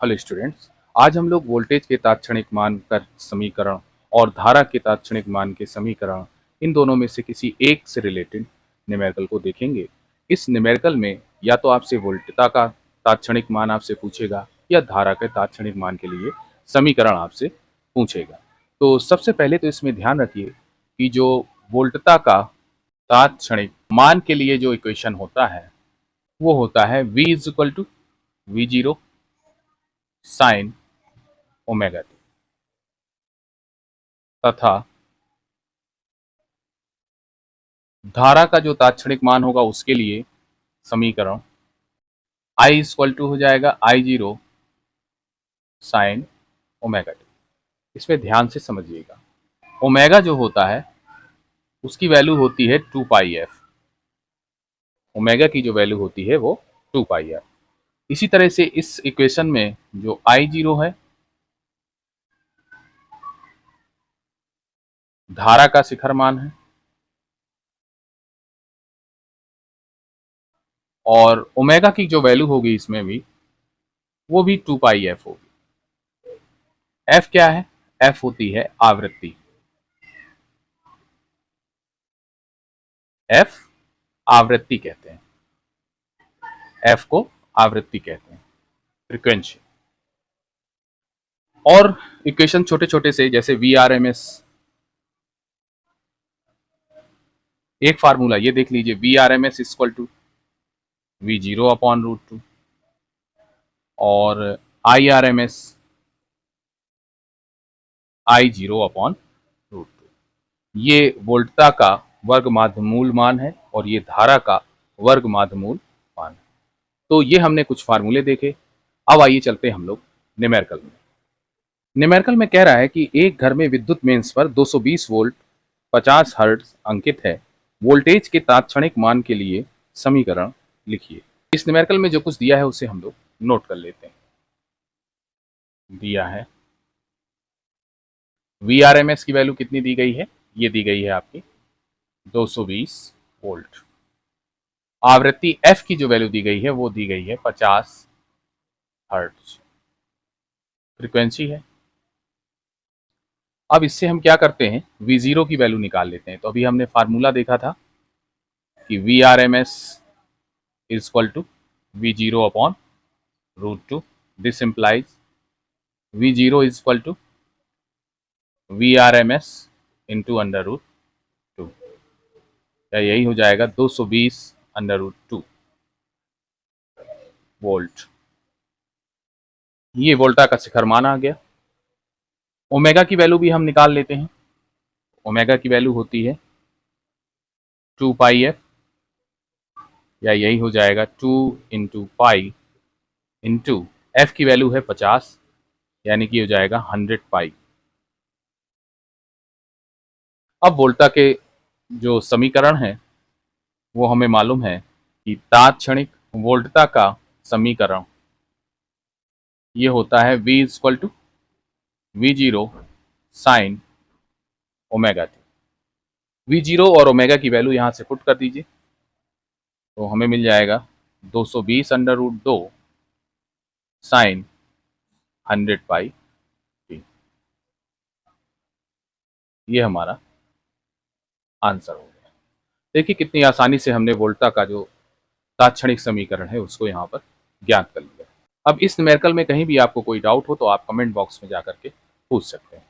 Hello students, आज हम लोग वोल्टेज के तात्क्षणिक मान का समीकरण और धारा के तात्क्षणिक मान के समीकरण, इन दोनों में से किसी एक से रिलेटेड न्यूमेरिकल को देखेंगे। इस न्यूमेरिकल में या तो आपसे वोल्टता का तात्क्षणिक मान आपसे पूछेगा या धारा के तात्क्षणिक मान के लिए समीकरण आपसे पूछेगा। तो सबसे पहले तो इसमें ध्यान रखिए कि जो वोल्टता का तात्क्षणिक मान के लिए जो इक्वेशन होता है वो होता है V is equal to V0 sine omega t, तथा धारा का जो तात्क्षणिक मान होगा उसके लिए समीकरण I इक्वल टू हो जाएगा I0 साइन ओमेगा टी। इसमें ध्यान से समझिएगा, ओमेगा जो होता है उसकी वैल्यू होती है 2 पाई एफ। ओमेगा की जो वैल्यू होती है वो 2 पाई एफ। इसी तरह से इस इक्वेशन में जो I0 है धारा का शिखर मान है और ओमेगा की जो वैल्यू होगी इसमें भी वो भी 2 पाई एफ होगी। एफ क्या है? एफ होती है आवृत्ति। एफ आवृत्ति कहते हैं, एफ को आवृत्ति कहते हैं, फ्रीक्वेंसी। और इक्वेशन छोटे छोटे से जैसे वी आर एम एस, एक फार्मूला ये देख लीजिए, V R M S equal to V0 upon √2 और I R M S I0 upon √2। ये वोल्टता का वर्ग माध्यमूल मान है और ये धारा का वर्ग माध्यमूल मान है। तो ये हमने कुछ फार्मूले देखे। अब आइए चलते हम लोग न्यूमेरिकल में। न्यूमेरिकल में कह रहा है कि एक घर में विद्युत मेंस पर 220 वोल्ट 50 हर्ट्ज अंकित है। वोल्टेज के तात्क्षणिक मान के लिए समीकरण लिखिए। इस न्यूमेरिकल में जो कुछ दिया है उसे हम लोग नोट कर लेते हैं। दिया है VRMS की वैल्यू कितनी दी गई है? ये दी गई है आपकी 220 वोल्ट। आवृत्ति F की जो वैल्यू दी गई है वो दी गई है 50 हर्ट्ज। फ्रीक्वेंसी है। अब इससे हम क्या करते हैं, V0 की वैल्यू निकाल लेते हैं। तो अभी हमने फार्मूला देखा था कि VRMS is equal to V0 upon √2। This implies V0 is equal to VRMS into √2। यही हो जाएगा 220 √2 वोल्ट। ये वोल्टा का शिखर मान आ गया। ओमेगा की वैल्यू भी हम निकाल लेते हैं। ओमेगा की वैल्यू होती है 2 पाई एफ, या यही हो जाएगा 2 इंटू पाई इंटू एफ की वैल्यू है 50, यानी कि हो जाएगा 100 पाई। अब वोल्टा के जो समीकरण है वो हमें मालूम है कि तात्क्षणिक वोल्टता का समीकरण ये होता है V equal to V0 sine omega t. V0 और ओमेगा की वैल्यू यहाँ से पुट कर दीजिए तो हमें मिल जाएगा 220 √2 साइन 100 पाई टी। ये हमारा आंसर हो गया। देखिए कितनी आसानी से हमने वोल्टा का जो तात्क्षणिक समीकरण है उसको यहाँ पर ज्ञात कर लिया। अब इस न्यूमेरिकल में कहीं भी आपको कोई डाउट हो तो आप कमेंट बॉक्स में जाकर के पूछ सकते हैं।